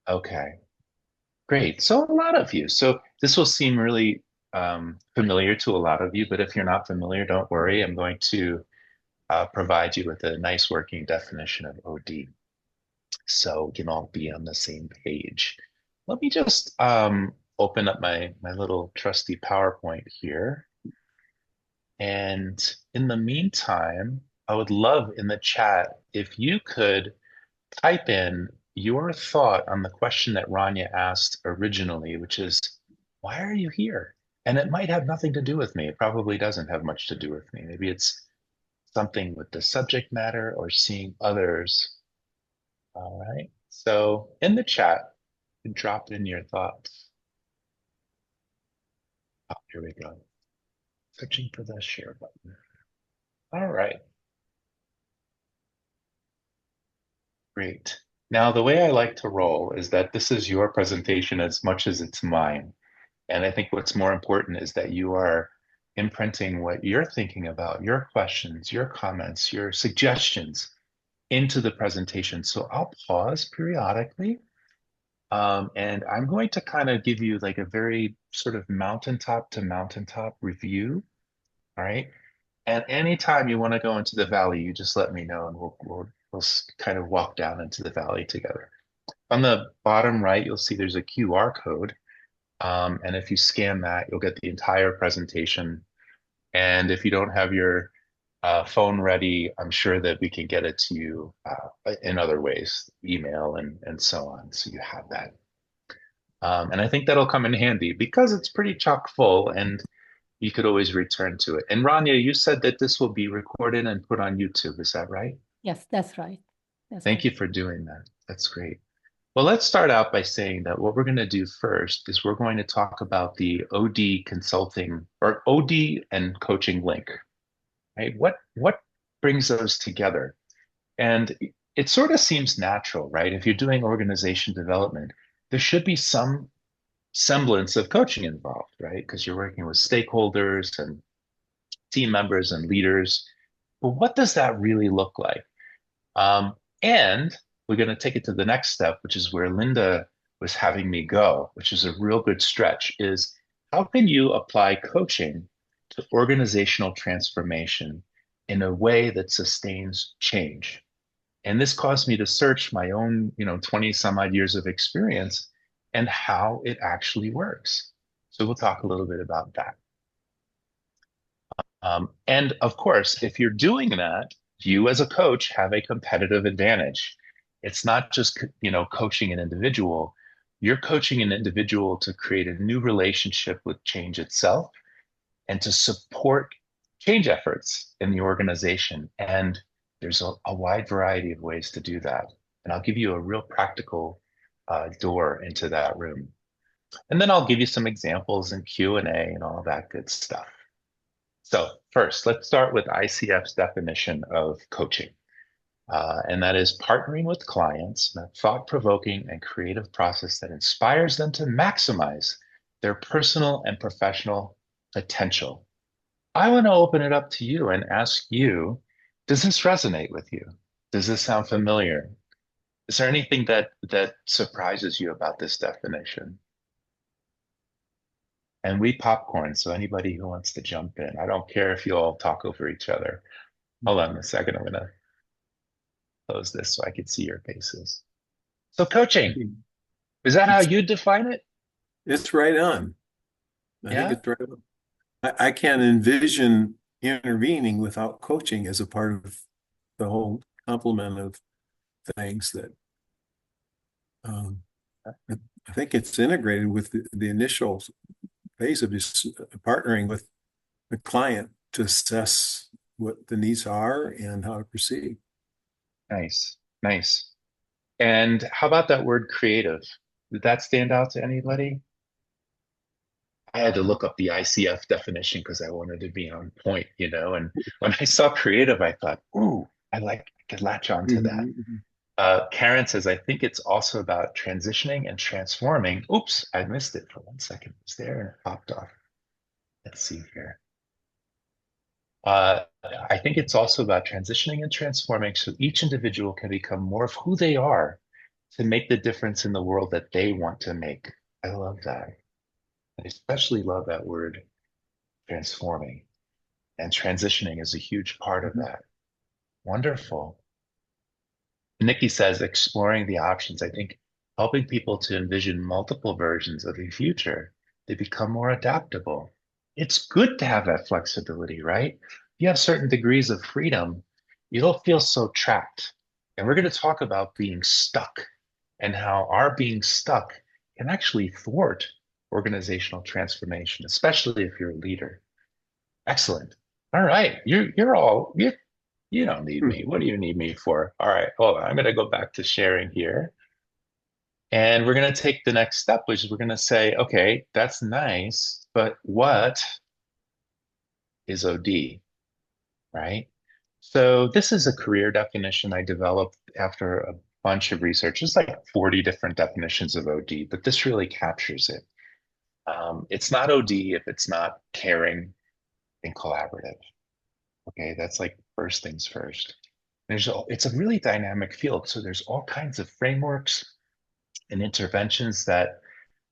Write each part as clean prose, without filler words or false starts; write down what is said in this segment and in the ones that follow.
Okay, great. So a lot of you. So this will seem really familiar to a lot of you, but if you're not familiar, don't worry. I'm going to provide you with a nice working definition of OD. So we can all be on the same page. Let me just open up my little trusty PowerPoint here. And in the meantime, I would love in the chat if you could type in your thought on the question that Rania asked originally, which is, why are you here? And it might have nothing to do with me. It probably doesn't have much to do with me. Maybe it's something with the subject matter or seeing others. All right. So in the chat, you can drop in your thoughts. Oh, here we go. Searching for the share button. All right. Great. Now, the way I like to roll is that this is your presentation as much as it's mine. And I think what's more important is that you are imprinting what you're thinking about, your questions, your comments, your suggestions into the presentation. So I'll pause periodically, and I'm going to kind of give you like a very sort of mountaintop to mountaintop review. All right. And anytime you want to go into the valley, you just let me know and we'll kind of walk down into the valley together. On the bottom right, you'll see there's a QR code. And if you scan that, you'll get the entire presentation. And if you don't have your phone ready, I'm sure that we can get it to you in other ways, email and so on. So you have that. And I think that'll come in handy because it's pretty chock full and you could always return to it. And Rania, you said that this will be recorded and put on YouTube. Is that right? Yes, that's right. That's Thank correct. you for doing that. That's great. Well, let's start out by saying that what we're going to do first is we're going to talk about the OD consulting or OD and coaching link, right? What brings those together? And it sort of seems natural, right? If you're doing organization development, there should be some semblance of coaching involved, right? Because you're working with stakeholders and team members and leaders. But what does that really look like? And we're going to take it to the next step, which is where Linda was having me go, which is a real good stretch, is how can you apply coaching to organizational transformation in a way that sustains change? And this caused me to search my own, 20 some odd years of experience and how it actually works. So we'll talk a little bit about that. And of course, if you're doing that, you as a coach have a competitive advantage. It's not just, coaching an individual. You're coaching an individual to create a new relationship with change itself and to support change efforts in the organization. And there's a wide variety of ways to do that. And I'll give you a real practical door into that room. And then I'll give you some examples and Q&A and all that good stuff. So first, let's start with ICF's definition of coaching. And that is partnering with clients in a thought-provoking and creative process that inspires them to maximize their personal and professional potential. I want to open it up to you and ask you, does this resonate with you? Does this sound familiar? Is there anything that surprises you about this definition? And we popcorn, so anybody who wants to jump in. I don't care if you all talk over each other. Hold on a second. I'm gonna close this so I can see your faces. So coaching, is that how It's you define it? it's right on. I think Yeah? it's right on. I can't envision intervening without coaching as a part of the whole complement of things that I I think it's integrated with the initial phase of just partnering with the client to assess what the needs are and how to proceed. Nice, nice. And how about that word creative? Did that stand out to anybody? I had to look up the ICF definition because I wanted to be on point, And when I saw creative, I thought, ooh, I could latch on to that. Mhm. Karen says, I think it's also about transitioning and transforming. Oops, I missed it for 1 second. It's there and it popped off. Let's see here. Uh, I think it's also about transitioning and transforming so each individual can become more of who they are to make the difference in the world that they want to make. I love that. I especially love that word transforming, and transitioning is a huge part of Mhm. that. Wonderful. Nikki says exploring the options. I think helping people to envision multiple versions of the future, they become more adaptable. It's good to have that flexibility, right? You have certain degrees of freedom, you don't feel so trapped. And we're going to talk about being stuck and how our being stuck can actually thwart organizational transformation, especially if you're a leader. Excellent. All right. You don't need Hmm. me. What do you need me for? All right, hold on. I'm going to go back to sharing here. And we're going to take the next step, which is we're going to say, okay, that's nice, but what is OD, right? So this is a career definition I developed after a bunch of research. There's like 40 different definitions of OD, but this really captures it. It's not OD if it's not caring and collaborative. Okay, that's like first things first. It's a really dynamic field. So there's all kinds of frameworks and interventions that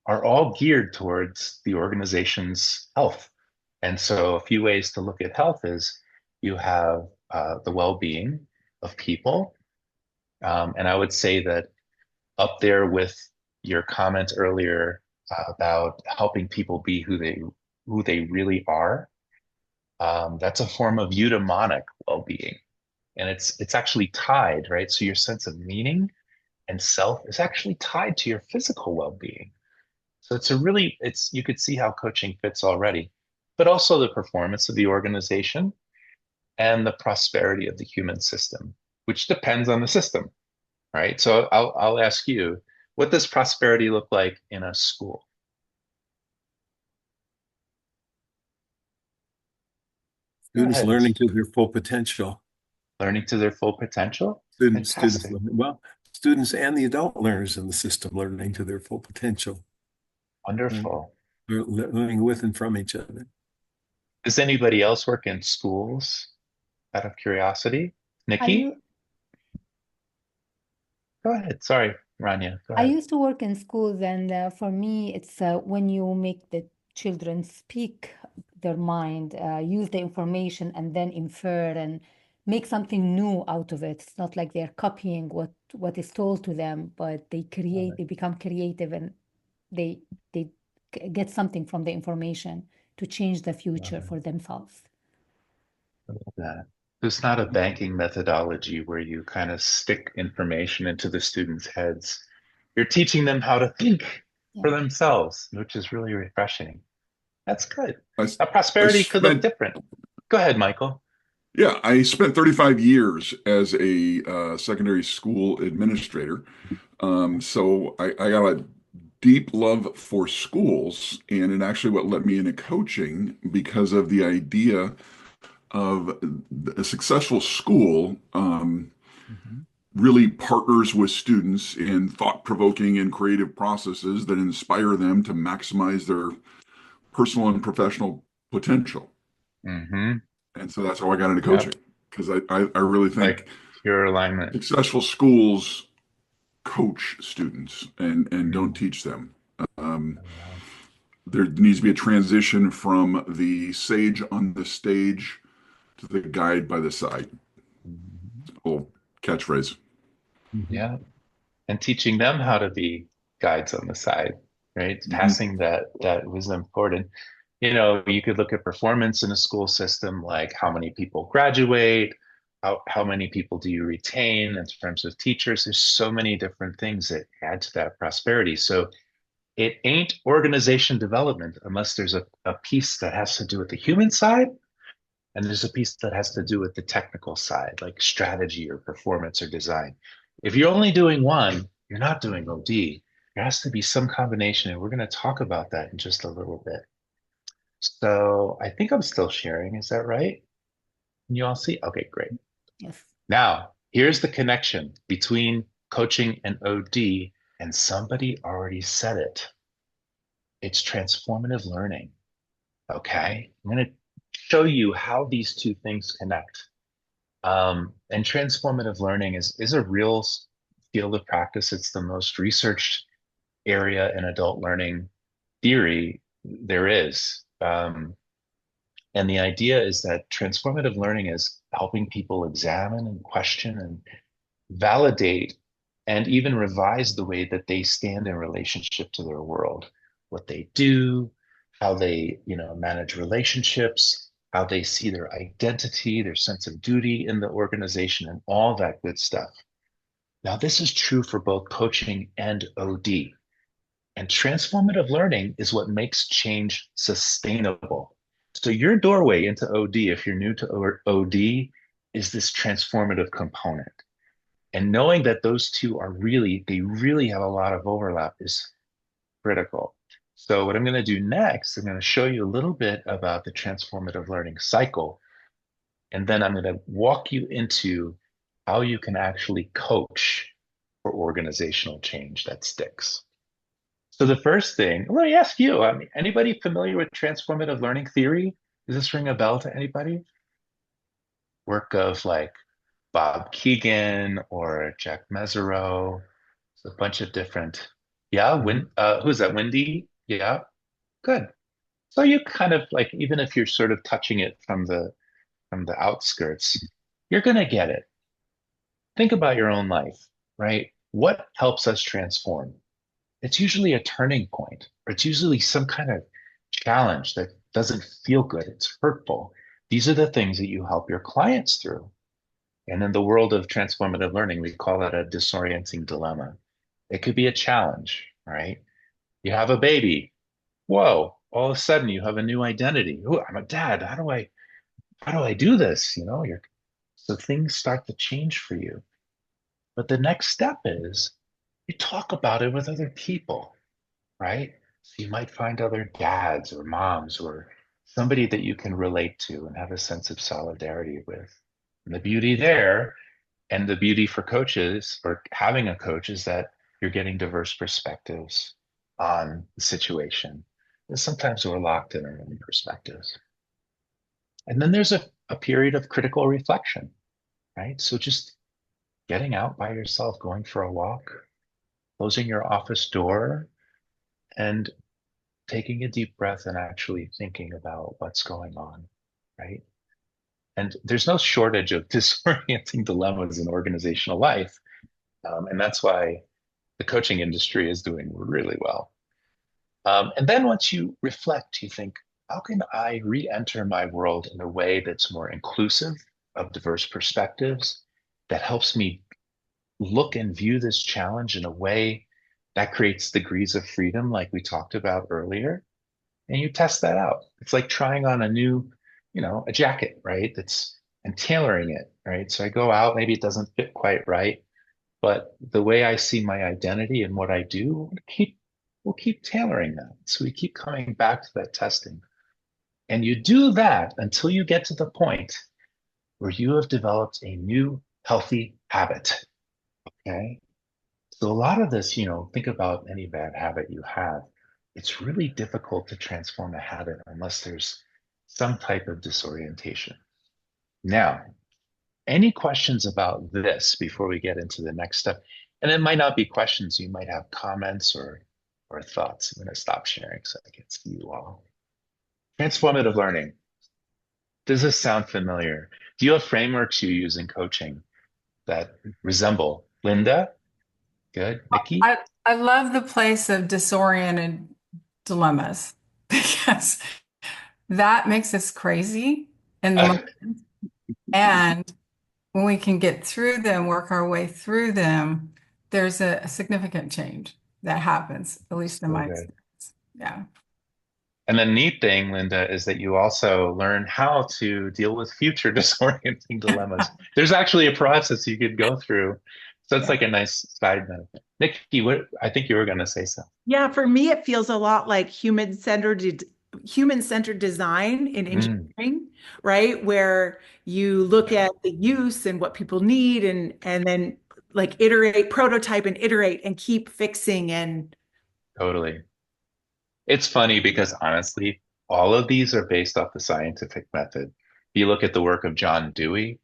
are all geared towards the organization's health. And so a few ways to look at health is you have the well-being of people. And I would say that up there with your comment earlier about helping people be who they really are, that's a form of eudaimonic well-being. And it's actually tied, right? So your sense of meaning and self is actually tied to your physical well-being. So it's you could see how coaching fits already, but also the performance of the organization and the prosperity of the human system, which depends on the system, right? So I'll ask you, what does prosperity look like in a school? Go Students ahead. learning to their full potential. Learning to their full potential? Students, Fantastic. well, students and the adult learners in the system learning to their full potential, learning, Wonderful. learning with and from each other. Does anybody else work in schools out of curiosity? I, Nikki, u- go ahead. Sorry, Rania, go I ahead. used to work in schools, and for me, it's when you make the children speak their mind, use the information, and then infer and make something new out of it. It's not like they're copying what is told to them, but they become creative, and they they get something from the information to change the Love future it. for themselves. I love that. There's not a banking methodology where you kind of stick information into the students' heads. You're teaching them how to think Yeah. for themselves, which is really refreshing. That's good. I, s- Now, I prosperity could look spent, different. Go ahead, Michael. yeah, I spent 35 years as a secondary school administrator. So I got a deep love for schools, and it actually what led me into coaching because of the idea of a successful school Mhm. really partners with students in thought-provoking and creative processes that inspire them to maximize their personal and professional potential. Mm-hmm. And so that's how I got into coaching Yep. because I really think Like pure alignment. successful schools coach students and don't Mm. teach them. Um, I love. there needs to be a transition from the sage on the stage to the guide by the side. Mhm. Little catchphrase. Mhm. Yeah. And teaching them how to be guides on the side, right? Mhm. Passing that was important. You could look at performance in a school system, like how many people graduate, how many people do you retain in terms of teachers. There's so many different things that add to that prosperity. So it ain't organization development unless there's a piece that has to do with the human side, and there's a piece that has to do with the technical side, like strategy or performance or design. If you're only doing one, you're not doing OD. There has to be some combination, and we're going to talk about that in just a little bit. So I think I'm still sharing. Is that right? Can you all see? Okay, great. Yes. Now, here's the connection between coaching and OD, and somebody already said it. It's transformative learning. Okay. I'm going to show you how these two things connect. And transformative learning is a real field of practice. It's the most researched area in adult learning theory there is. And the idea is that transformative learning is helping people examine and question and validate and even revise the way that they stand in relationship to their world, what they do, how they, manage relationships, how they see their identity, their sense of duty in the organization, and all that good stuff. Now, this is true for both coaching and OD. And transformative learning is what makes change sustainable. So your doorway into OD, if you're new to OD, is this transformative component. And knowing that those two they really have a lot of overlap is critical. So what I'm going to do next, I'm going to show you a little bit about the transformative learning cycle. And then I'm going to walk you into how you can actually coach for organizational change that sticks. So the first thing, let me ask you, anybody familiar with transformative learning theory? Does this ring a bell to anybody? Work of like Bob Keegan or Jack Mesereau. It's a bunch of different, yeah, who's that, Wendy? Yeah, good. So you kind of like, even if you're sort of touching it from the outskirts, you're gonna get it. Think about your own life, right? What helps us transform? It's usually a turning point, or it's usually some kind of challenge that doesn't feel good. It's hurtful. These are the things that you help your clients through. And in the world of transformative learning, we call that a disorienting dilemma. It could be a challenge, right? You have a baby. Whoa, all of a sudden you have a new identity. Oh, I'm a dad. How do I do this? So things start to change for you. But the next step is you talk about it with other people, right? So you might find other dads or moms or somebody that you can relate to and have a sense of solidarity with. And the beauty there, and the beauty for coaches or having a coach, is that you're getting diverse perspectives on the situation. And sometimes we're locked in our own perspectives. And then there's a period of critical reflection, right? So just getting out by yourself, going for a walk, closing your office door, and taking a deep breath and actually thinking about what's going on, right? And there's no shortage of disorienting dilemmas in organizational life. And that's why the coaching industry is doing really well. And then once you reflect, you think, how can I re-enter my world in a way that's more inclusive of diverse perspectives, that helps me look and view this challenge in a way that creates degrees of freedom, like we talked about earlier? And you test that out. It's like trying on a new, a jacket, right? And tailoring it, right? So I go out, maybe it doesn't fit quite right, but the way I see my identity and what I do, we'll keep tailoring that. So we keep coming back to that testing. And you do that until you get to the point where you have developed a new healthy habit. Okay. So a lot of this, think about any bad habit you have. It's really difficult to transform a habit unless there's some type of disorientation. Now, any questions about this before we get into the next step? And it might not be questions, you might have comments or thoughts. I'm going to stop sharing so I can see you all. Transformative learning. Does this sound familiar? Do you have frameworks you use in coaching that resemble? Linda? Good. Nikki? I love the place of disoriented dilemmas because that makes us crazy in the moment. And when we can get through them, work our way through them, there's a significant change that happens, at least in my experience. Yeah. And the neat thing, Linda, is that you also learn how to deal with future disorienting dilemmas. There's actually a process you could go through. So it's like a nice side benefit. Nikki, I think you were going to say something. Yeah, for me, it feels a lot like human-centered design in engineering, right? Where you look at the use and what people need and then like iterate, prototype and iterate and keep fixing and Totally. It's funny because honestly, all of these are based off the scientific method. If you look at the work of John Dewey,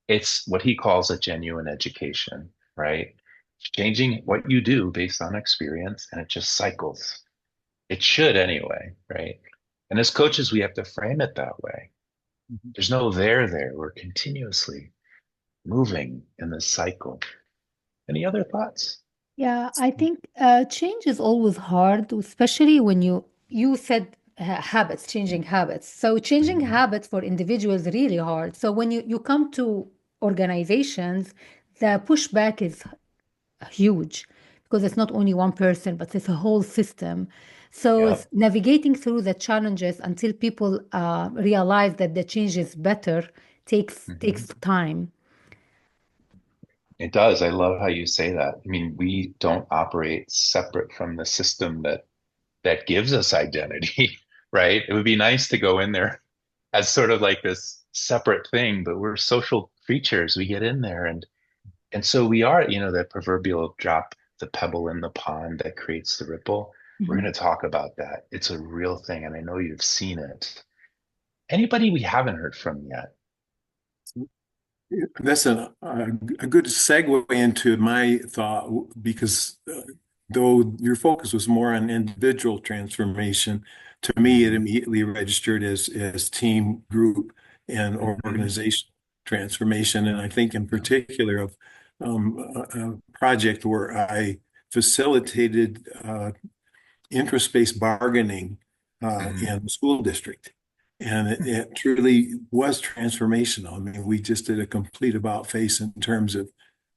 it's what he calls a genuine education, right? changing what you do based on experience, and it just cycles. It should anyway, right? And as coaches, we have to frame it that way. There's no there. We're continuously moving in this cycle. Any other thoughts? Yeah, I think change is always hard, especially when you said habits, changing habits. So changing Mhm. habits for individuals is really hard. So when you come to organizations, the pushback is huge because it's not only one person, but it's a whole system. So Yeah, it's navigating through the challenges until people realize that the change is better takes mhm. time. It does. I love how you say that. I mean, we don't operate separate from the system that gives us identity, right? It would be nice to go in there as sort of like this separate thing, but we're social creatures. We get in there and so we are, the proverbial drop the pebble in the pond that creates the ripple. We're Mhm. going to talk about that. It's a real thing, and I know you've seen it. Anybody we haven't heard from yet? That's a good segue into my thought because though your focus was more on individual transformation, to me it Mhm. immediately registered as team, group, and Mhm. organization transformation. And I think in Yeah. particular of a project where I facilitated intraspace bargaining Mhm. in the school district. And it truly was transformational. I mean, we just did a complete about face in terms of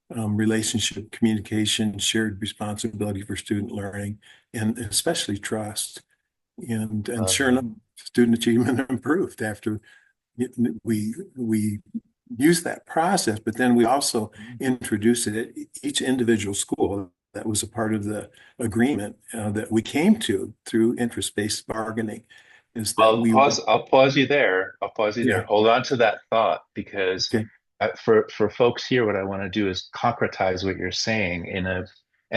relationship, communication, shared responsibility for student learning, and especially trust. And Love sure enough, that. student achievement improved after we use that process, but then we also introduced it at each individual school. That was a part of the agreement that we came to through interest-based bargaining, is that I'll we, pause. I'll pause you there. I'll pause you there. yeah, Hold on to that thought because okay, for folks here, what I want to do is concretize what you're saying and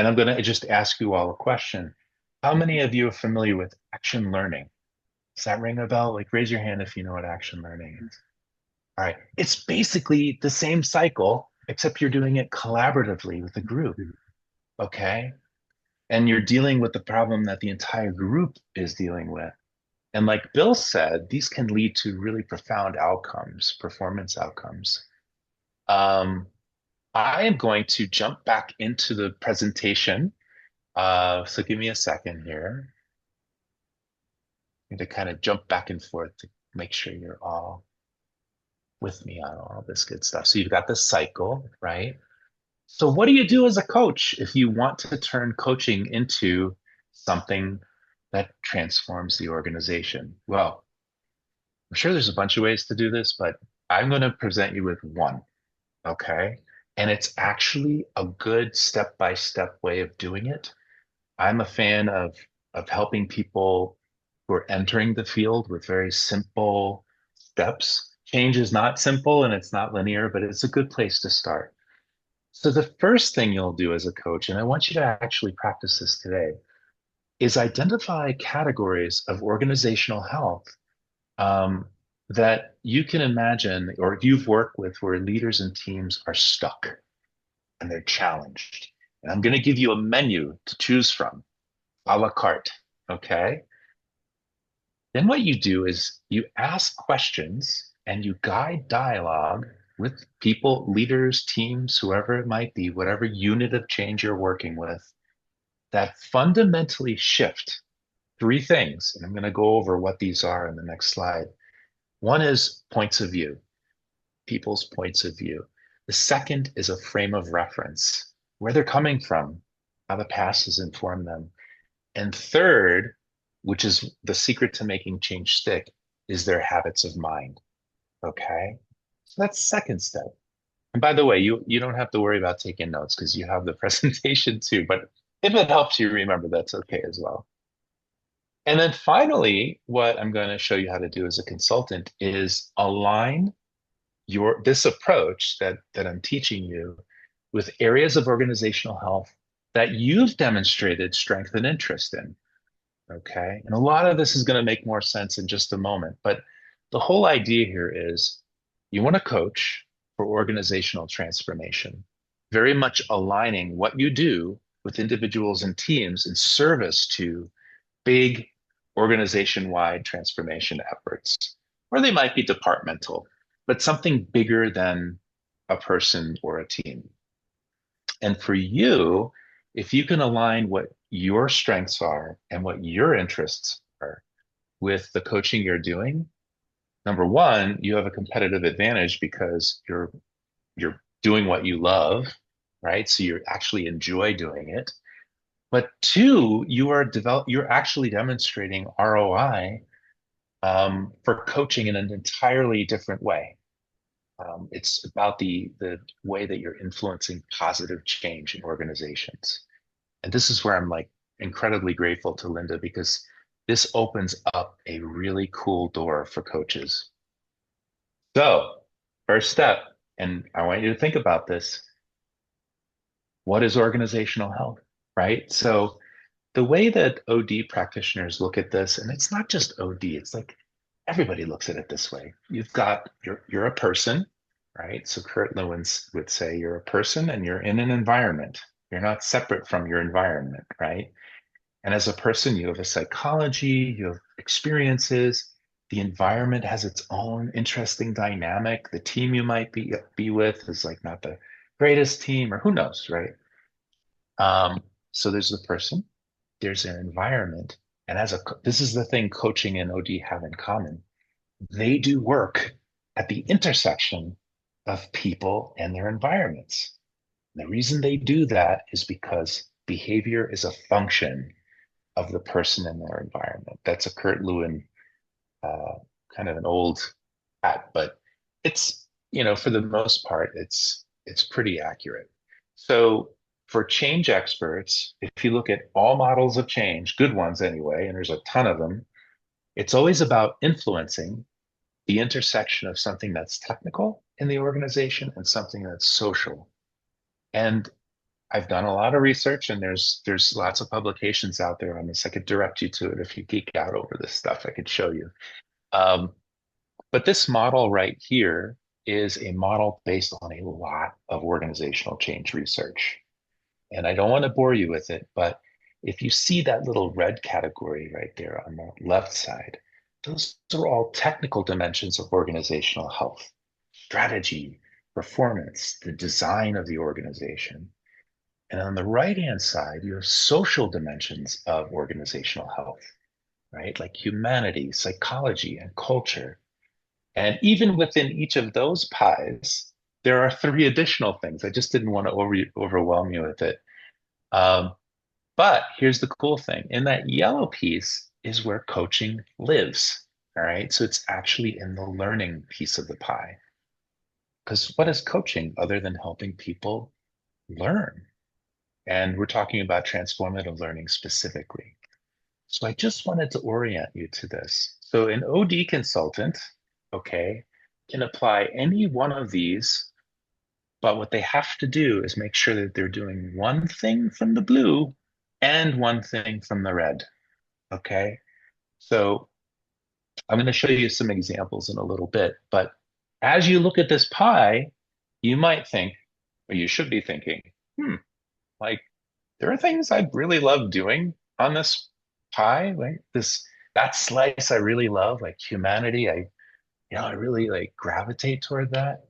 I'm going to just ask you all a question. How many of you are familiar with action learning? Does that ring a bell? Like raise your hand if you know what action learning is. All right. It's basically the same cycle, except you're doing it collaboratively with a group. Okay. And you're dealing with the problem that the entire group is dealing with. And like Bill said, these can lead to really profound outcomes, performance outcomes. Um, I am going to jump back into the presentation. So give me a second here. I need to kind of jump back and forth to make sure you're all with me on all this good stuff. So you've got the cycle, right? So what do you do as a coach if you want to turn coaching into something that transforms the organization? Well, I'm sure there's a bunch of ways to do this, but I'm going to present you with one, okay? And it's actually a good step-by-step way of doing it. I'm a fan of helping people who are entering the field with very simple steps. Change is not simple and it's not linear, but it's a good place to start. So the first thing you'll do as a coach, and I want you to actually practice this today, is identify categories of organizational health um, that you can imagine or you've worked with where leaders and teams are stuck and they're challenged. And I'm going to give you a menu to choose from, a la carte. Okay. Then what you do is you ask questions and you guide dialogue with people, leaders, teams, whoever it might be, whatever unit of change you're working with, that fundamentally shift three things. And I'm going to go over what these are in the next slide. One is points of view, people's points of view. The second is a frame of reference, where they're coming from, how the past has informed them. And third, which is the secret to making change stick, is their habits of mind. Okay. So that's second step. And by the way, you don't have to worry about taking notes because you have the presentation too. But if it helps you remember, that's okay as well. And then finally, what I'm going to show you how to do as a consultant is align your this approach that I'm teaching you with areas of organizational health that you've demonstrated strength and interest in. Okay. And a lot of this is going to make more sense in just a moment. But the whole idea here is you want to coach for organizational transformation. very much aligning what you do with individuals and teams in service to big organization-wide transformation efforts, or they might be departmental, but something bigger than a person or a team. And for you, if you can align what your strengths are and what your interests are with the coaching you're doing, number one, you have a competitive advantage because you're doing what you love, right? So you actually enjoy doing it. But two, you're actually demonstrating ROI for coaching in an entirely different way. It's about the way that you're influencing positive change in organizations. And this is where I'm like incredibly grateful to Linda, because this opens up a really cool door for coaches. So, first step, and I want you to think about this. What is organizational health, right? So the way that OD practitioners look at this, and it's not just OD, it's like everybody looks at it this way. You're a person, right? So Kurt Lewin would say you're a person and you're in an environment. You're not separate from your environment, right? And as a person, you have a psychology, you have experiences. The environment has its own interesting dynamic. The team you might be with is like not the greatest team, or who knows, right? So there's the person, there's an environment, and this is the thing coaching and OD have in common. They do work at the intersection of people and their environments. And the reason they do that is because behavior is a function of the person and their environment. That's a Kurt Lewin kind of an old hat, but it's, for the most part, it's pretty accurate. So for change experts, if you look at all models of change, good ones anyway, and there's a ton of them, it's always about influencing the intersection of something that's technical in the organization and something that's social. And I've done a lot of research, and there's lots of publications out there on this. I could direct you to it if you geek out over this stuff. I could show you. But this model right here is a model based on a lot of organizational change research. And I don't want to bore you with it, but if you see that little red category right there on the left side, those are all technical dimensions of organizational health: strategy, performance, the design of the organization. And on the right-hand side, you have social dimensions of organizational health, right? Like humanity, psychology, and culture. And even within each of those pies, there are three additional things. I just didn't want to overwhelm you with it. But here's the cool thing. In that yellow piece is where coaching lives, all right? So it's actually in the learning piece of the pie. Because what is coaching other than helping people learn? And we're talking about transformative learning specifically. So I just wanted to orient you to this. So an OD consultant, okay, can apply any one of these, but what they have to do is make sure that they're doing one thing from the blue and one thing from the red, okay? So I'm going to show you some examples in a little bit, but as you look at this pie, you might think, or you should be thinking, like there are things I really love doing on this pie, like that slice I really love, like humanity. I really like gravitate toward that.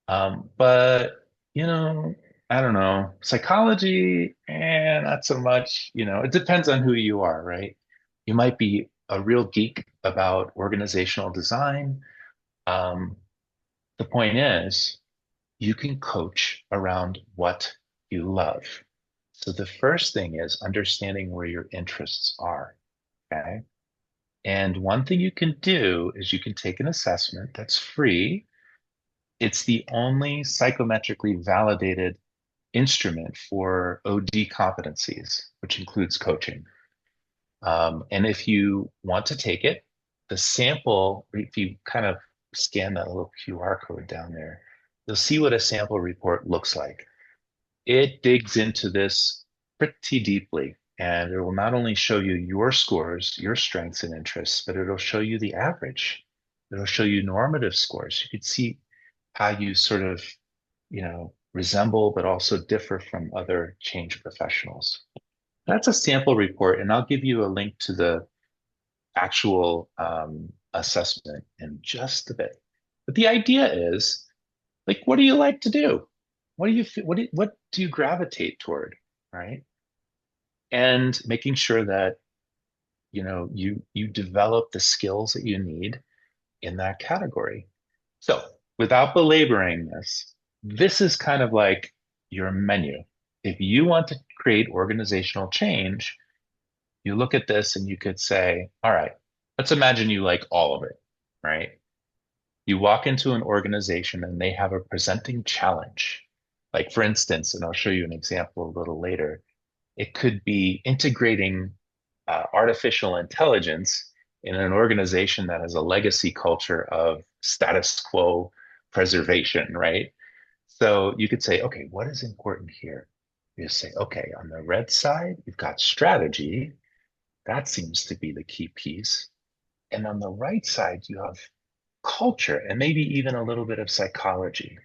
But I don't know, psychology, and not so much. It depends on who you are, right? You might be a real geek about organizational design. Um, the point is, you can coach around what you love. So the first thing is understanding where your interests are, okay? And one thing you can do is you can take an assessment that's free. It's the only psychometrically validated instrument for OD competencies, which includes coaching. And if you want to take it, the sample, if you kind of scan that little QR code down there, you'll see what a sample report looks like. It digs into this pretty deeply, and it will not only show you your scores, your strengths and interests, but it'll show you the average. It'll show you normative scores. You can see how you sort of, resemble but also differ from other change professionals. That's a sample report, and I'll give you a link to the actual assessment in just a bit. But the idea is, like, what do you like to do? What do you gravitate toward, right? And making sure that you develop the skills that you need in that category. So, without belaboring this, this is kind of like your menu. If you want to create organizational change, you look at this and you could say, all right, let's imagine you like all of it, right? You walk into an organization and they have a presenting challenge. Like, for instance, and I'll show you an example a little later, it could be integrating artificial intelligence in an organization that has a legacy culture of status quo preservation, right? So you could say, okay, what is important here? You say, okay, on the red side, you've got strategy. That seems to be the key piece. And on the right side, you have culture and maybe even a little bit of psychology,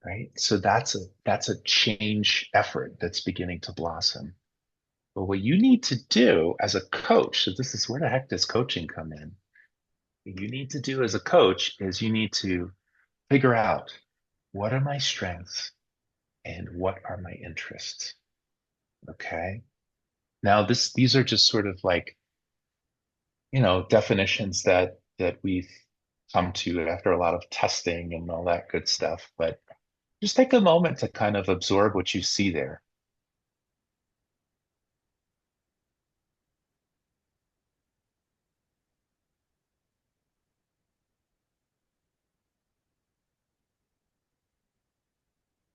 right? So that's a change effort that's beginning to blossom. But what you need to do as a coach, so this is where the heck does coaching come in? What you need to do as a coach is you need to figure out what are my strengths and what are my interests. Okay. Now these are just sort of like, definitions that we've come to after a lot of testing and all that good stuff. But just take a moment to kind of absorb what you see there.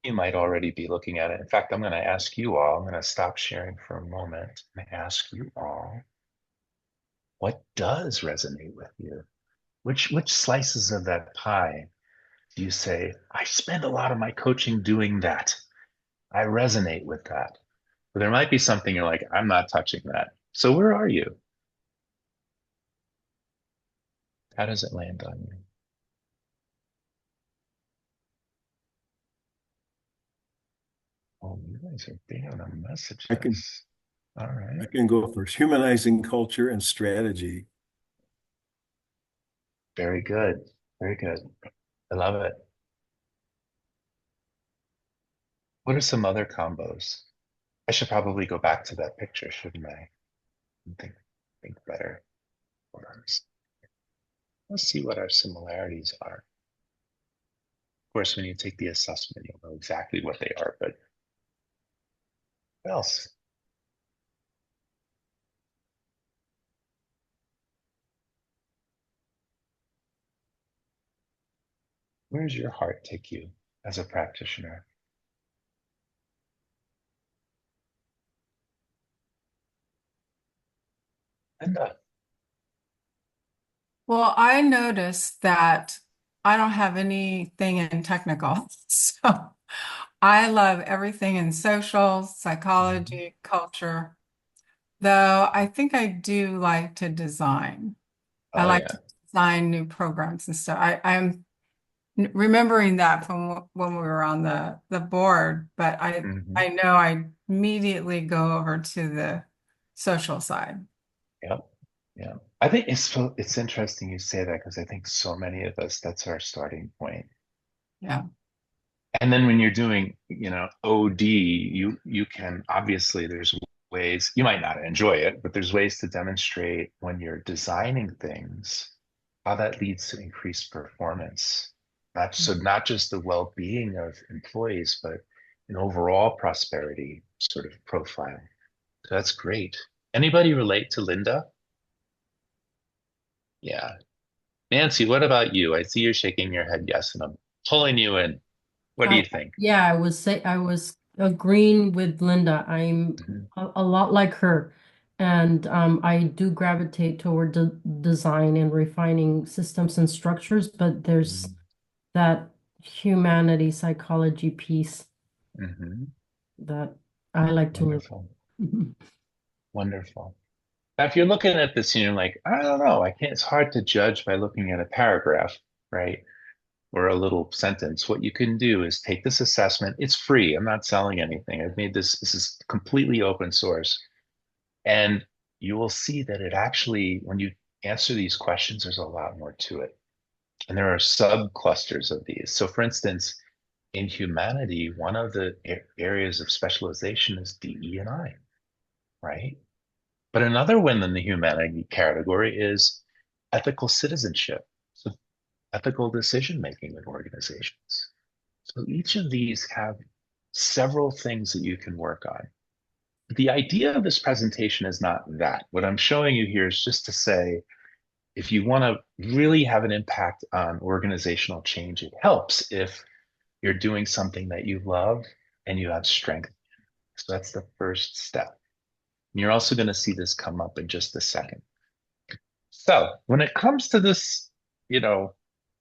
You might already be looking at it. In fact, I'm going to ask you all, I'm going to stop sharing for a moment and ask you all, what does resonate with you? Which slices of that pie do you say, I spend a lot of my coaching doing that? I resonate with that. But there might be something you're like, I'm not touching that. So where are you? How does it land on you? Oh, you guys are big on the messages. All right. I can go first. Humanizing culture and strategy. Very good. Very good. I love it. What are some other combos? I should probably go back to that picture, shouldn't I? And think better. Hold on. Let's see what our similarities are. Of course, when you take the assessment, you'll know exactly what they are, but what else? Where does your heart take you as a practitioner? Linda. Well, I noticed that I don't have anything in technical. So I love everything in social, psychology, culture, though I think I do like to design. I Oh like yeah. to design new programs and stuff. I'm remembering that from when we were on the board, but Hmm. I know I immediately go over to the social side. Yep. Yeah. I think it's interesting you say that because I think so many of us, that's our starting point. Yeah. And then when you're doing, OD, you can obviously there's ways you might not enjoy it, but there's ways to demonstrate when you're designing things how that leads to increased performance. Not just the well-being of employees, but an overall prosperity sort of profile. So that's great. Anybody relate to Linda? Yeah. Nancy, what about you? I see you're shaking your head yes, and I'm pulling you in. What do I you think? yeah, I was agreeing with Linda. I'm Mhm. a lot like her, and I do gravitate toward design and refining systems and structures, but there's that humanity psychology piece Mhm. that I like to live. Wonderful. Wonderful. Now, if you're looking at this and you're like, I don't know, I can't, it's hard to judge by looking at a paragraph, right? or a little sentence, what you can do is take this assessment. It's free. I'm not selling anything. I've made this is completely open source. And you will see that it actually, when you answer these questions, there's a lot more to it. And there are subclusters of these. So for instance, in humanity, one of the areas of specialization is DE and I, right? But another one in the humanity category is ethical citizenship. So ethical decision making in organizations. So each of these have several things that you can work on. The idea of this presentation is not that. What I'm showing you here is just to say, if you want to really have an impact on organizational change, it helps if you're doing something that you love and you have strength. So that's the first step. And you're also going to see this come up in just a second. So when it comes to this,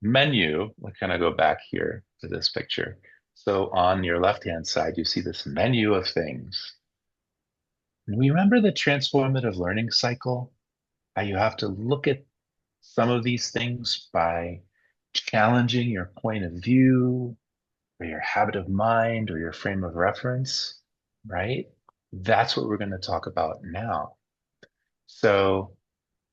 menu, we're going to go back here to this picture. So on your left-hand side, you see this menu of things. And we remember the transformative learning cycle, how you have to look at some of these things by challenging your point of view or your habit of mind or your frame of reference, right? That's what we're going to talk about now. So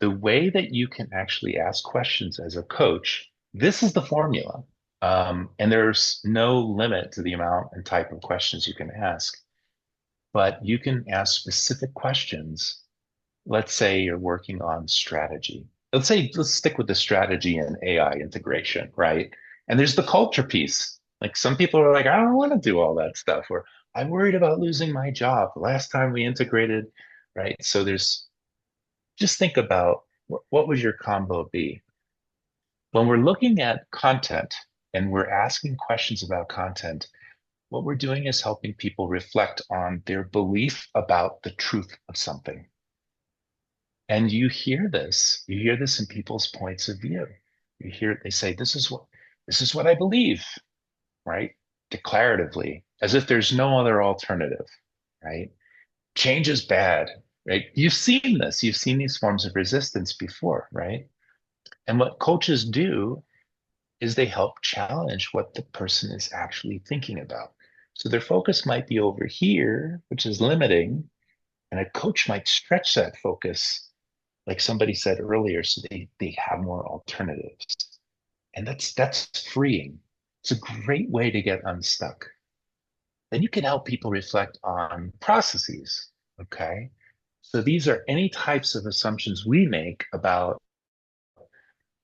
the way that you can actually ask questions as a coach, this is the formula. And there's no limit to the amount and type of questions you can ask, but you can ask specific questions. Let's say you're working on strategy. Let's stick with the strategy and AI integration, right? And there's the culture piece. Like some people are like, I don't want to do all that stuff, or I'm worried about losing my job. The last time we integrated, right? So just think about what would your combo be? When we're looking at content and we're asking questions about content, what we're doing is helping people reflect on their belief about the truth of something. And you hear this in people's points of view. They say, this is what I believe, right? Declaratively, as if there's no other alternative, right? Change is bad, right? You've seen this. You've seen these forms of resistance before, right? And what coaches do is they help challenge what the person is actually thinking about. So their focus might be over here, which is limiting, and a coach might stretch that focus, like somebody said earlier, so they have more alternatives. And that's freeing. It's a great way to get unstuck. Then you can help people reflect on processes, okay? So these are any types of assumptions we make about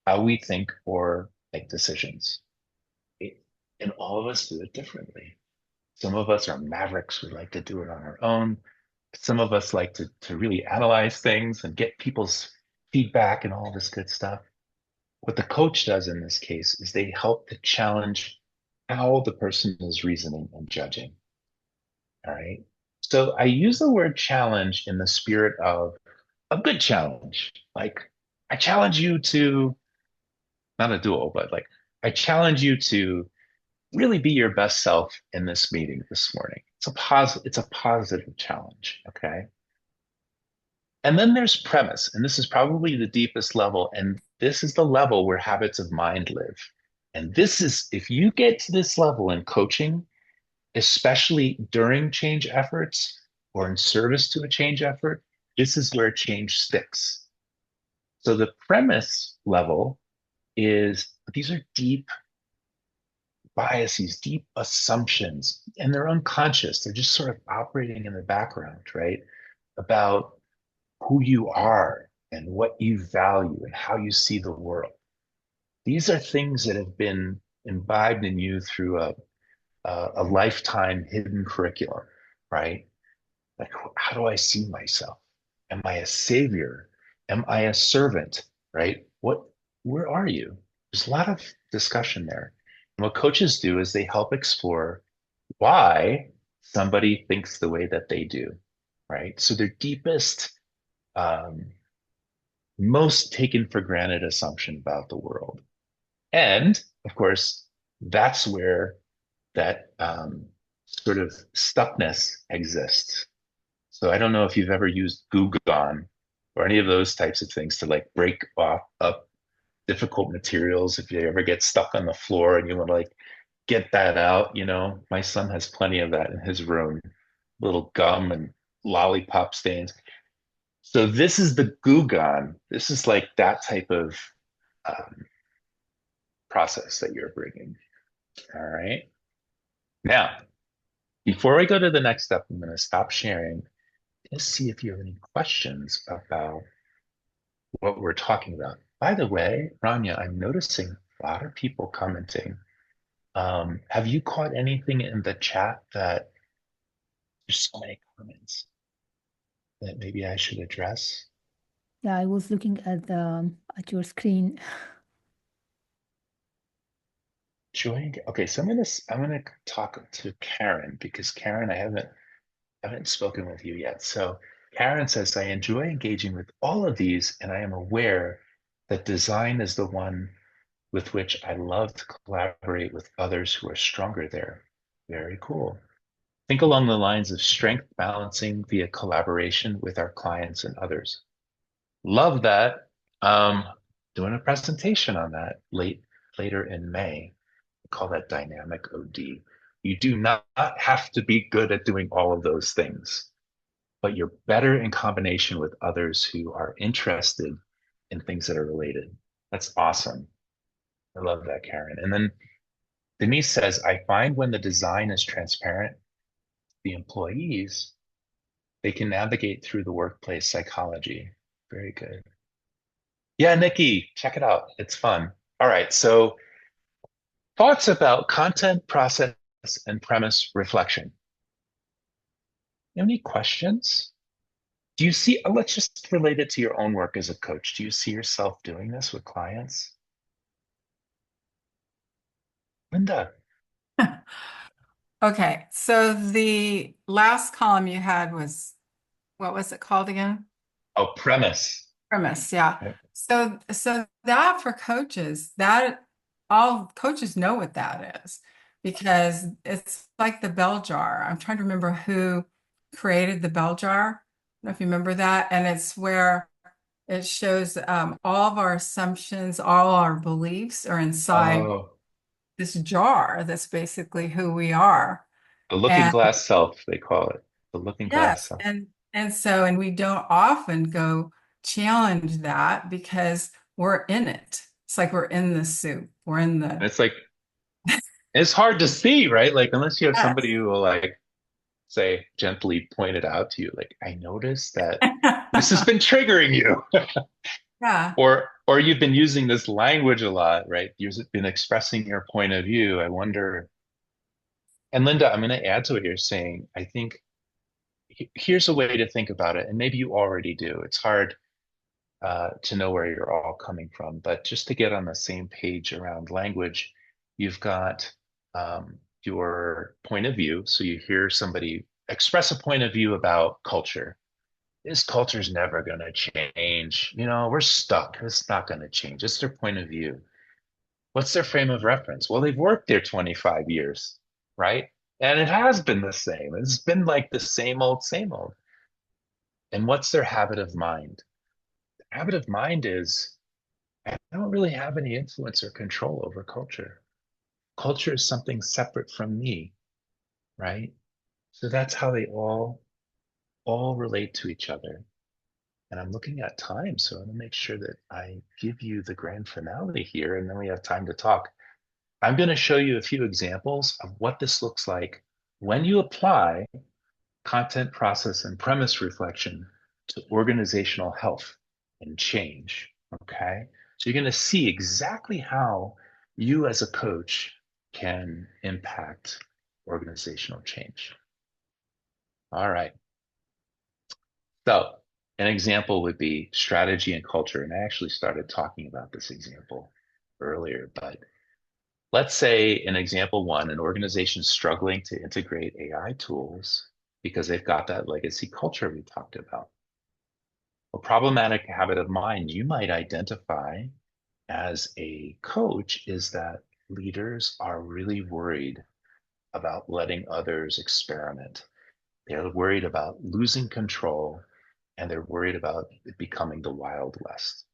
how we think or make decisions. And all of us do it differently. Some of us are mavericks. We like to do it on our own. Some of us like to really analyze things and get people's feedback and all this good stuff. What the coach does in this case is they help to challenge how the person is reasoning and judging. All right. So I use the word challenge in the spirit of a good challenge. Like I challenge you to, not a duel, but like I challenge you to really be your best self in this meeting this morning. It's a positive challenge, okay? And then there's premise, and this is probably the deepest level, and this is the level where habits of mind live. And this is, if you get to this level in coaching, especially during change efforts or in service to a change effort, this is where change sticks. So the premise level is, these are deep biases, deep assumptions, and they're unconscious. They're just sort of operating in the background, right? About who you are and what you value and how you see the world. These are things that have been imbibed in you through a lifetime hidden curriculum, right? Like, how do I see myself? Am I a savior? Am I a servant, right? Where are you? There's a lot of discussion there. And what coaches do is they help explore why somebody thinks the way that they do, right? So their deepest, most taken for granted assumption about the world. And of course, that's where that sort of stuckness exists. So I don't know if you've ever used Gugon or any of those types of things to like break off up difficult materials. If you ever get stuck on the floor and you want to like get that out, my son has plenty of that in his room, little gum and lollipop stains. So this is the Gugan. This is like that type of um, process that you're bringing. All right. Now, before we go to the next step, I'm going to stop sharing. Let's see if you have any questions about what we're talking about. By the way, Rania, I'm noticing a lot of people commenting. Have you caught anything in the chat that there's so many comments that maybe I should address? Yeah, I was looking at your screen. Joy. Okay, so I'm gonna talk to Karen because Karen, I haven't spoken with you yet. So Karen says, I enjoy engaging with all of these, and I am aware that design is the one with which I love to collaborate with others who are stronger there. Very cool. Think along the lines of strength balancing via collaboration with our clients and others. Love that. Doing a presentation on that later in May. We call that dynamic OD. You do not have to be good at doing all of those things, but you're better in combination with others who are interested in things that are related. That's awesome. I love that, Karen. And then Denise says, I find when the design is transparent, the employees, they can navigate through the workplace psychology. Very good. Yeah, Nikki, check it out. It's fun. All right. So thoughts about content, process, and premise reflection. Any questions? Do you see, let's just relate it to your own work as a coach. Do you see yourself doing this with clients? Linda. Okay, so the last column you had was, what was it called again? Oh, premise. Premise, yeah. Right. So that for coaches, that all coaches know what that is because it's like the bell jar. I'm trying to remember who created the bell jar. I don't know if you remember that. And it's where it shows all of our assumptions, all our beliefs are inside Oh, this jar that's basically who we are. the looking And glass self, they call it. The looking glass yes, self. and we don't often go challenge that because we're in it. It's like we're in the soup. We're in the It's like, it's hard to see, right? Like, unless you have somebody yes. who will like say, gently point it out to you, like, I noticed that this has been triggering you. Yeah. Or you've been using this language a lot, right? You've been expressing your point of view. I wonder. And Linda, I'm going to add to what you're saying. I think here's a way to think about it, and maybe you already do. It's hard to know where you're all coming from, but just to get on the same page around language, you've got your point of view. So you hear somebody express a point of view about culture. This culture's never going to change. We're stuck. It's not going to change. It's their point of view. What's their frame of reference? Well, they've worked there 25 years, right? And it has been the same. It's been like the same old, same old. And what's their habit of mind? The habit of mind is I don't really have any influence or control over culture. Culture is something separate from me, right? So that's how they all relate to each other. And I'm looking at time, so I'm gonna make sure that I give you the grand finale here, and then we have time to talk. I'm going to show you a few examples of what this looks like when you apply content, process, and premise reflection to organizational health and change. Okay. So you're going to see exactly how you as a coach can impact organizational change. All right. So an example would be strategy and culture. And I actually started talking about this example earlier, but let's say in example one, an organization is struggling to integrate AI tools because they've got that legacy culture we talked about. A problematic habit of mind you might identify as a coach is that leaders are really worried about letting others experiment. They're worried about losing control and they're worried about it becoming the Wild West.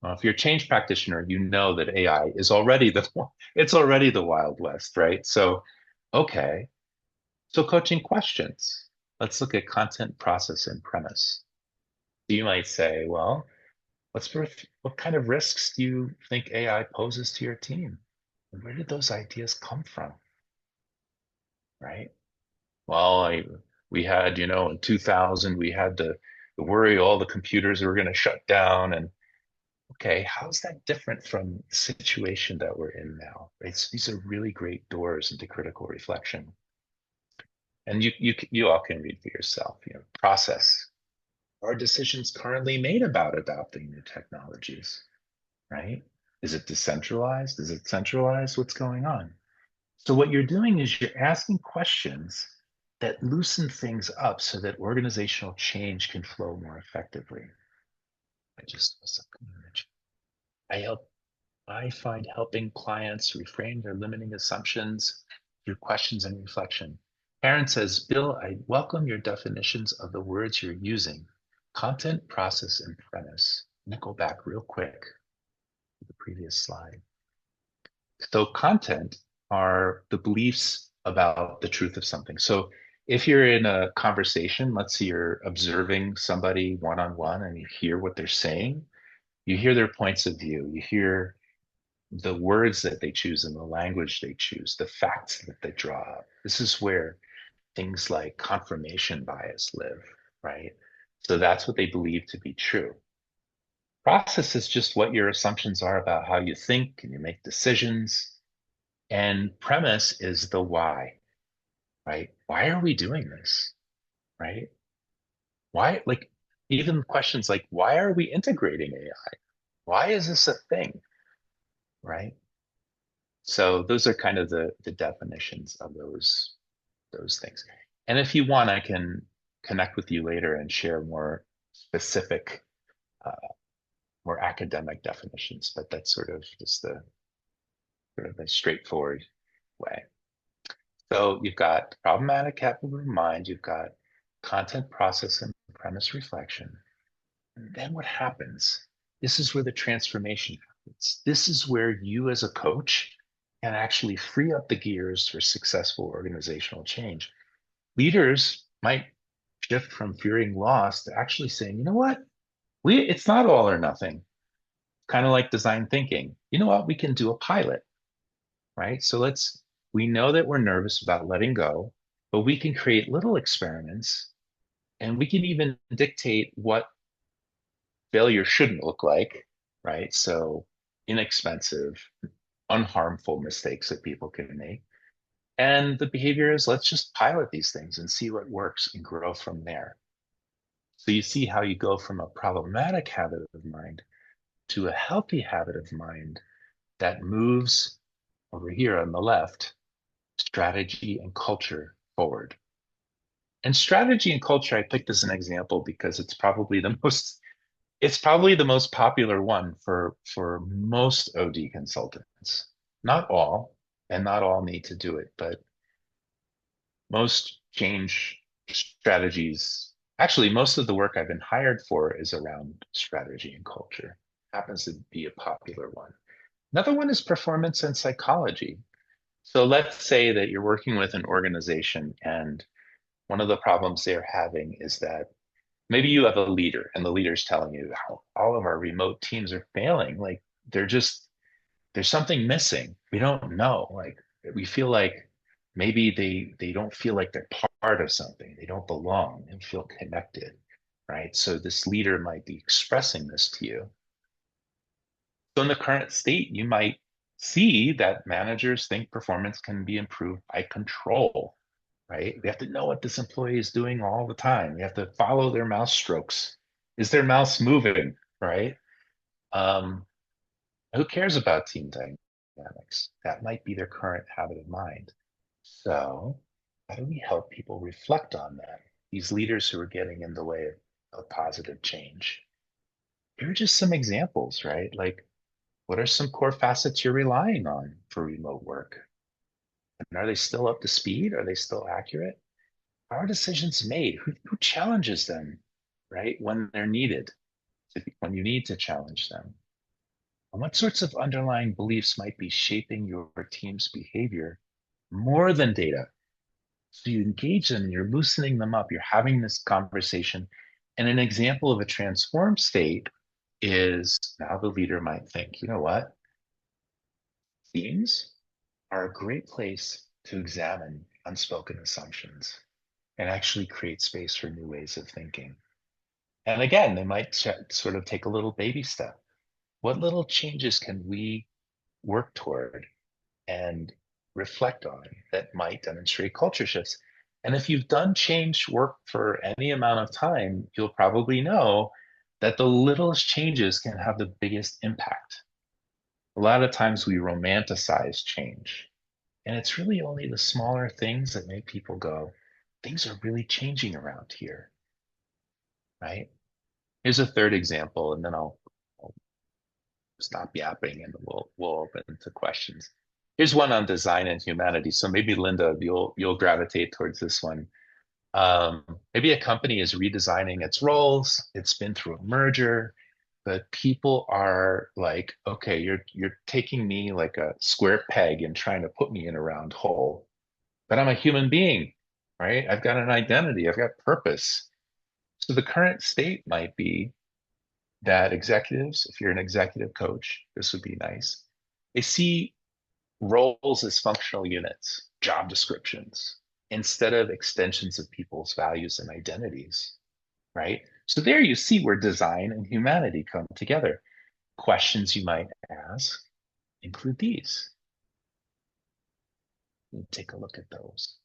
Well, if you're a change practitioner, you know that AI is already it's already the Wild West, right? So, okay. So coaching questions. Let's look at content, process, and premise. You might say, well, what kind of risks do you think AI poses to your team? And where did those ideas come from? Right? Well, we had, in 2000, we had the worry all the computers were going to shut down. And okay, how's that different from the situation that we're in now? Right? So these are really great doors into critical reflection. And you all can read for yourself, process. Are decisions currently made about adopting new technologies, right? Is it decentralized? Is it centralized? What's going on? So what you're doing is you're asking questions that loosen things up so that organizational change can flow more effectively. I just was a image. I help I find helping clients reframe their limiting assumptions through questions and reflection. Karen says, Bill, I welcome your definitions of the words you're using: content, process, and premise. I'm going to go back real quick to the previous slide. So content are the beliefs about the truth of something. So if you're in a conversation, let's say you're observing somebody one-on-one and you hear what they're saying, you hear their points of view, you hear the words that they choose and the language they choose, the facts that they draw up. This is where things like confirmation bias live, right? So that's what they believe to be true. Process is just what your assumptions are about how you think and you make decisions. And premise is the why, right? Why are we doing this, right? Why, like, even questions like, why are we integrating AI? Why is this a thing, right? So those are kind of the definitions of those things. And if you want, I can connect with you later and share more specific, uh, more academic definitions, but that's sort of just the sort of a straightforward way. So you've got problematic habit of mind, you've got content process and premise reflection. And then what happens? This is where the transformation happens. This is where you as a coach can actually free up the gears for successful organizational change. Leaders might shift from fearing loss to actually saying, you know what? It's not all or nothing. Kind of like design thinking. You know what? We can do a pilot, right? So we know that we're nervous about letting go, but we can create little experiments and we can even dictate what failure shouldn't look like, right? So inexpensive, unharmful mistakes that people can make. And the behavior is, let's just pilot these things and see what works and grow from there. So you see how you go from a problematic habit of mind to a healthy habit of mind that moves over here on the left, strategy and culture forward. And strategy and culture, I picked as an example because it's probably the most popular one for most OD consultants. Not all, and not all need to do it, but most change strategies. Actually, most of the work I've been hired for is around strategy and culture. Happens to be a popular one. Another one is performance and psychology. So let's say that you're working with an organization and one of the problems they're having is that maybe you have a leader and the leader's telling you how all of our remote teams are failing. Like there's something missing. We don't know. Like we feel like maybe they don't feel like they're part of something. They don't belong and feel connected, right? So this leader might be expressing this to you. So in the current state, you might see that managers think performance can be improved by control, right? We have to know what this employee is doing all the time. We have to follow their mouse strokes. Is their mouse moving, right? Um, who cares about team dynamics? That might be their current habit of mind. So how do we help people reflect on that? These leaders who are getting in the way of positive change. Here are just some examples, right? Like, what are some core facets you're relying on for remote work? And are they still up to speed? Are they still accurate? How are decisions made? Who challenges them, right? When they're needed, when you need to challenge them. And what sorts of underlying beliefs might be shaping your team's behavior more than data? So you engage them, you're loosening them up, you're having this conversation. And an example of a transformed state is now the leader might think, you know what? Teams are a great place to examine unspoken assumptions and actually create space for new ways of thinking. And again, they might sort of take a little baby step. What little changes can we work toward and reflect on that might demonstrate culture shifts? And if you've done change work for any amount of time, you'll probably know that the littlest changes can have the biggest impact. A lot of times we romanticize change, and it's really only the smaller things that make people go, things are really changing around here, right? Here's a third example, and then I'll stop yapping and we'll open to questions. Here's one on design and humanity. So maybe Linda, you'll gravitate towards this one. Maybe a company is redesigning its roles. It's been through a merger, but people are like, okay, you're taking me like a square peg and trying to put me in a round hole. But I'm a human being, right? I've got an identity, I've got purpose. So the current state might be that executives, if you're an executive coach, this would be nice. They see roles as functional units, job descriptions, instead of extensions of people's values and identities, right? So there you see where design and humanity come together. Questions you might ask include these. Take a look at those.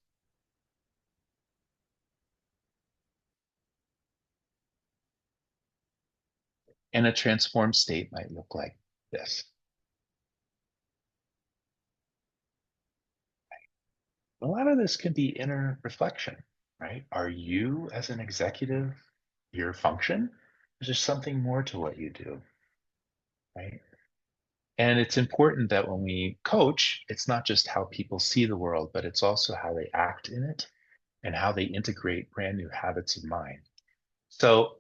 And a transformed state might look like this. A lot of this can be inner reflection, right? Are you, as an executive, your function? Is there something more to what you do, right? And it's important that when we coach, it's not just how people see the world, but it's also how they act in it and how they integrate brand new habits of mind. So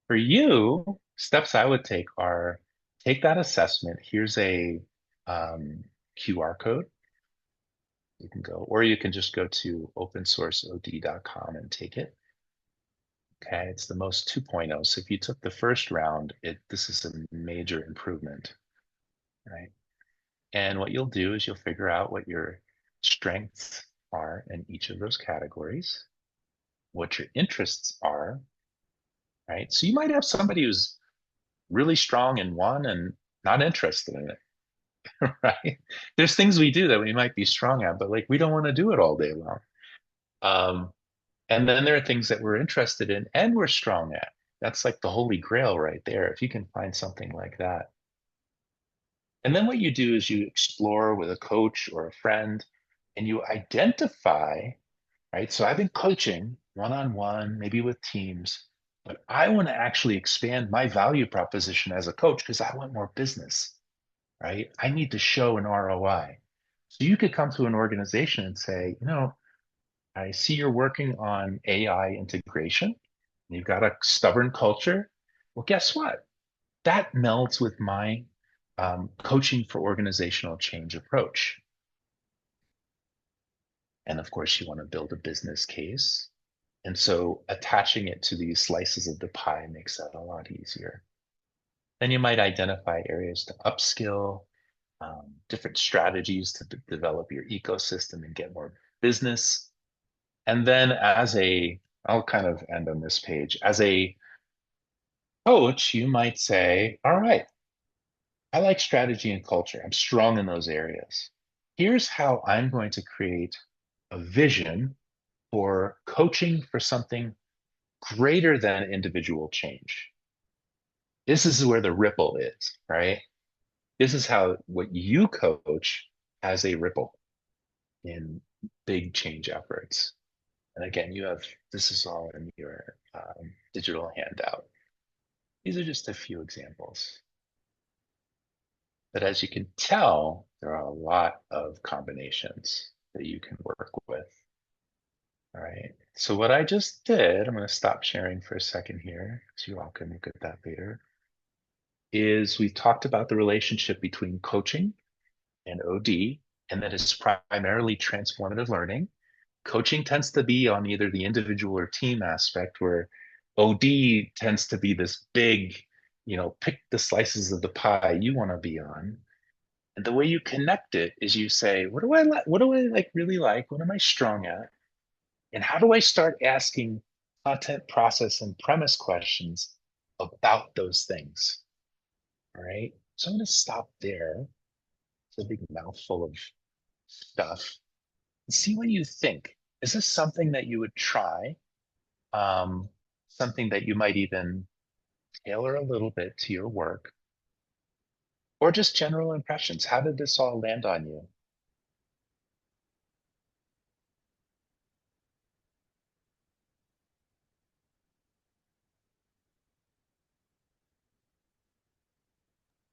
for you, steps I would take are take that assessment. Here's a QR code. You can go, or you can just go to opensourceod.com and take it. Okay, it's the most 2.0. So if you took the first round, this is a major improvement, right? And what you'll do is you'll figure out what your strengths are in each of those categories, what your interests are, right? So you might have somebody who's really strong in one and not interested in it, right? There's things we do that we might be strong at, but like we don't want to do it all day long. And then there are things that we're interested in and we're strong at. That's like the holy grail right there, if you can find something like that. And then what you do is you explore with a coach or a friend and you identify, right? So I've been coaching one-on-one, maybe with teams, but I want to actually expand my value proposition as a coach because I want more business, right? I need to show an ROI. So you could come to an organization and say, you know, I see you're working on AI integration. You've got a stubborn culture. Well, guess what? That melds with my coaching for organizational change approach. And of course, you want to build a business case. And so attaching it to these slices of the pie makes that a lot easier. Then you might identify areas to upskill, different strategies to develop your ecosystem and get more business. And then I'll kind of end on this page. As a coach, you might say, all right, I like strategy and culture. I'm strong in those areas. Here's how I'm going to create a vision for coaching for something greater than individual change. This is where the ripple is, right? This is how what you coach has a ripple in big change efforts. And again, this is all in your digital handout. These are just a few examples. But as you can tell, there are a lot of combinations that you can work with. All right. So what I just did, I'm going to stop sharing for a second here, so you all can look at that later, is we've talked about the relationship between coaching and OD, and that is primarily transformative learning. Coaching tends to be on either the individual or team aspect, where OD tends to be this big, pick the slices of the pie you want to be on. And the way you connect it is you say, what do I like? What do I like really like? What am I strong at? And how do I start asking content, process, and premise questions about those things? All right. So I'm going to stop there. It's a big mouthful of stuff. And see what you think. Is this something that you would try? Something that you might even tailor a little bit to your work? Or just general impressions? How did this all land on you?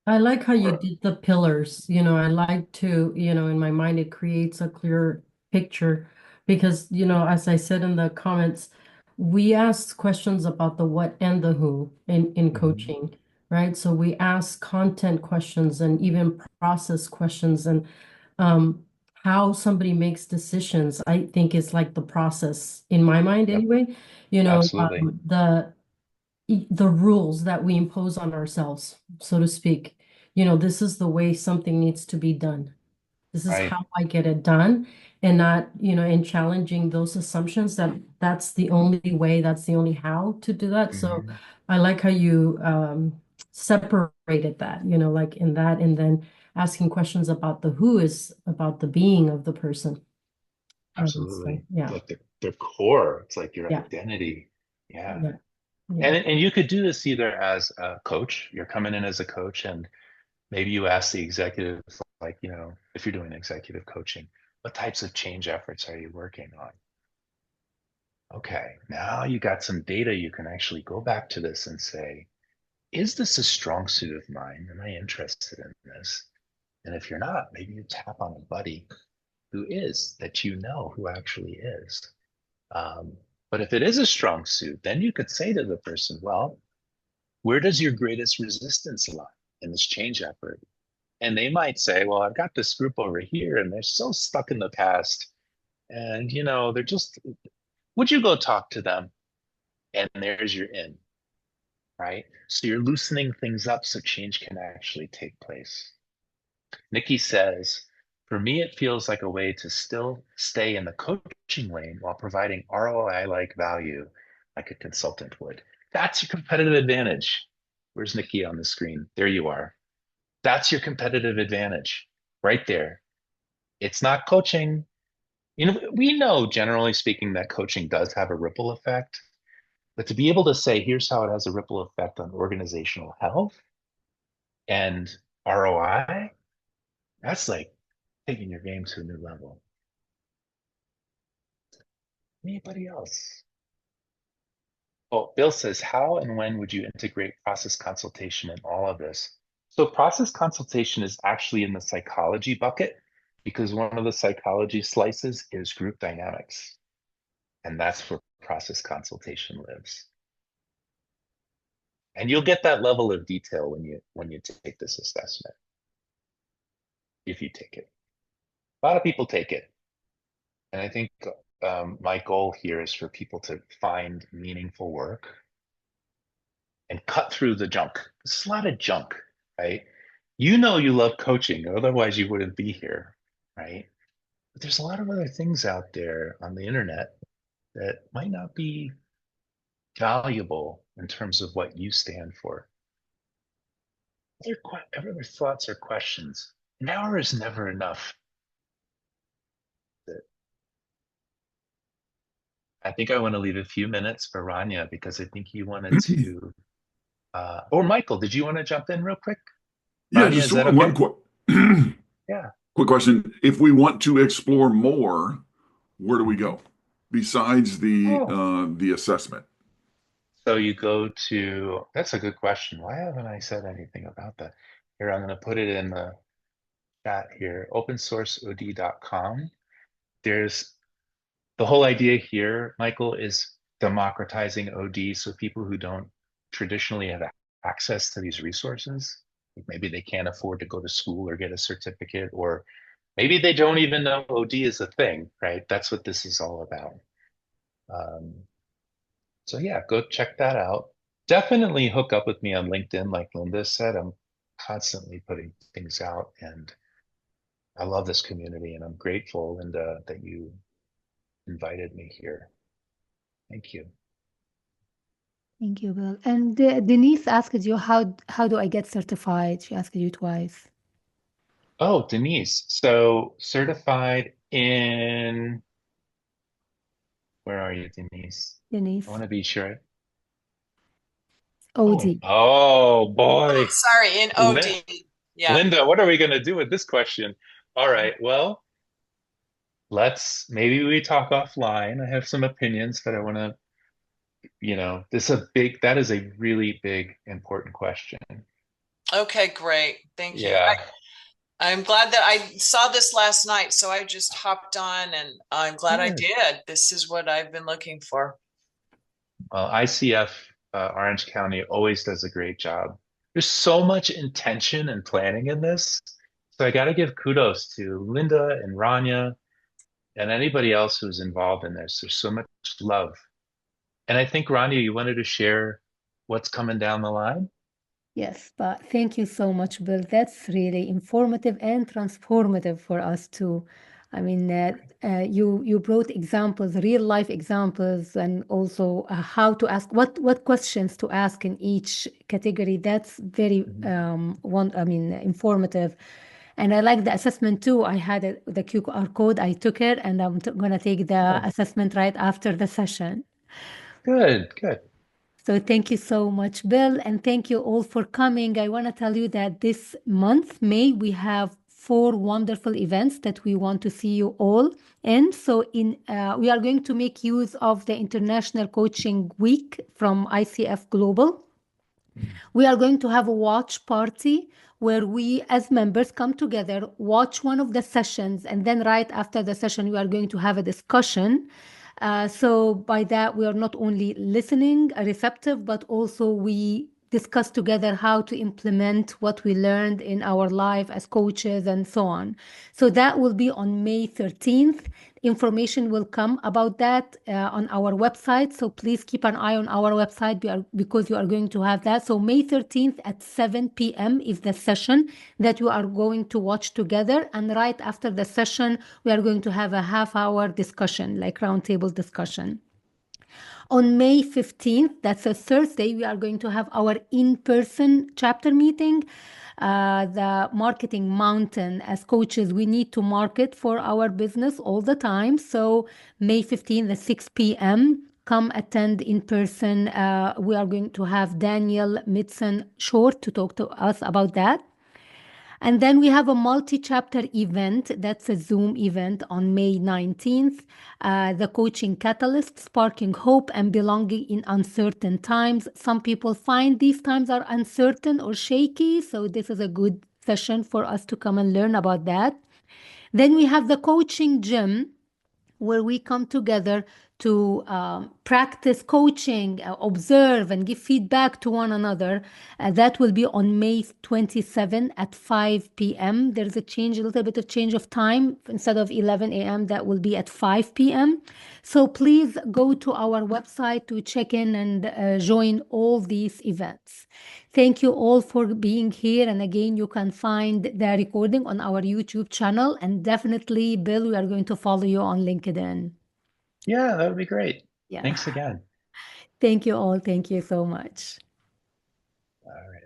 I like how you Or, did the pillars. I like to, in my mind, it creates a clear picture because, as I said in the comments, we ask questions about the what and the who in Mhm. coaching, right? So we ask content questions and even process questions and how somebody makes decisions, I think is like the process in my mind Yep, anyway. absolutely. The rules that we impose on ourselves, so to speak. This is the way something needs to be done. This is Right. how I get it done, and not, in challenging those assumptions that that's the only way, that's the only how to do that. So Mhm. I like how you separated that, like in that, and then asking questions about the who is about the being of the person. So Absolutely. It's yeah, like the core. It's like your yeah, identity. Yeah. yeah, yeah. And you could do this either as a coach, you're coming in as a coach, and maybe you ask the executive, like, if you're doing executive coaching, what types of change efforts are you working on? Okay, now you got some data, you can actually go back to this and say, is this a strong suit of mine? Am I interested in this? And if you're not, maybe you tap on a buddy who is, that who actually is. Um, but if it is a strong suit, then you could say to the person, well, where does your greatest resistance lie in this change effort? And they might say, well, I've got this group over here and they're so stuck in the past. And, they're just, would you go talk to them? And there's your in, right? So you're loosening things up so change can actually take place. Nikki says, for me, it feels like a way to still stay in the coaching lane while providing ROI like value like a consultant would. That's your competitive advantage. Where's Nikki on the screen? There you are. That's your competitive advantage right there. It's not coaching. We know generally speaking that coaching does have a ripple effect, but to be able to say, here's how it has a ripple effect on organizational health and ROI, that's like taking your game to a new level. Anybody else? Oh, Bill says, how and when would you integrate process consultation in all of this? So process consultation is actually in the psychology bucket because one of the psychology slices is group dynamics. And that's where process consultation lives. And you'll get that level of detail when you take this assessment, if you take it. A lot of people take it. And I think my goal here is for people to find meaningful work and cut through the junk. There's a lot of junk, right? You love coaching, otherwise you wouldn't be here, right? But there's a lot of other things out there on the internet that might not be valuable in terms of what you stand for. Other thoughts or questions? An hour is never enough. I think I want to leave a few minutes for Rania because I think you wanted to, or Michael, did you want to jump in real quick? Yeah, Rania, just is that one okay? quick Yeah. quick question. If we want to explore more, where do we Mhm. go besides Oh, the assessment? so you go to, that's a good question. Why haven't I said anything about that? Here, I'm going to put it in the chat here, opensourceod.com. There's the whole idea here, Michael, is democratizing OD so people who don't traditionally have access to these resources. Maybe they can't afford to go to school or get a certificate, or maybe they don't even know OD is a thing, right? That's what this is all about. So yeah, go check that out. Definitely hook up with me on LinkedIn, like Linda said. I'm constantly putting things out, and I love this community, and I'm grateful, Linda, that you invited me here. Thank you. Thank you, Bill. And Denise asked you, how do I get certified? She asked you twice. Oh, Denise. So certified in, where are you, Denise? I Denise, want to be sure. OD. Oh boy. Sorry, in Lin- OD. Yeah. Linda, what are we going to do with this question? All right. Well, maybe we talk offline. I have some opinions, but I want to, that is a really big, important question. Okay, great. Thank you. Yeah. I'm glad that I saw this last night, so I just hopped on and I'm glad I Good. did. This is what I've been looking for. Well, ICF Orange County always does a great job. There's so much intention and planning in this. So I got to give kudos to Linda and Rania and anybody else who's involved in this. There's so much love. And I think, Rania, you wanted to share what's coming down the line? Yes, but thank you so much, Bill. That's really informative and transformative for us too. I mean, you brought examples, real life examples, and also how to ask, what questions to ask in each category. That's very informative. And I like the assessment too. I had the QR code. I took it, and I'm gonna take the assessment right after the session. Good, good. So thank you so much, Bill, and thank you all for coming. I want to tell you that this month, May, we have 4 wonderful events that we want to see you all in. So we are going to make use of the International Coaching Week from ICF Global. We are going to have a watch party where we as members come together, watch one of the sessions, and then right after the session, we are going to have a discussion. So by that, we are not only listening, receptive, but also we discuss together how to implement what we learned in our life as coaches and so on. So that will be on May 13th. Information will come about that on our website. So please keep an eye on our website because you are going to have that. So May 13th at 7 p.m. is the session that you are going to watch together. And right after the session, we are going to have a half-hour discussion, like roundtable discussion. On May 15th, that's a Thursday, we are going to have our in-person chapter meeting. The marketing mountain. As coaches, we need to market for our business all the time. So May 15th at 6 p.m., come attend in person. We are going to have Daniel Mitson Short to talk to us about that. And then we have a multi-chapter event. That's a Zoom event on May 19th. The Coaching Catalyst, Sparking Hope and Belonging in Uncertain Times. Some people find these times are uncertain or shaky, so this is a good session for us to come and learn about that. Then we have the Coaching Gym, where we come together to practice coaching, observe, and give feedback to one another. That will be on May 27 at 5 p.m. There's a little bit of change of time. Instead of 11 a.m., that will be at 5 p.m. So please go to our website to check in and join all these events. Thank you all for being here. And again, you can find the recording on our YouTube channel. And definitely, Bill, we are going to follow you on LinkedIn. Yeah, that would be great. Yeah. Thanks again. Thank you all. Thank you so much. All right.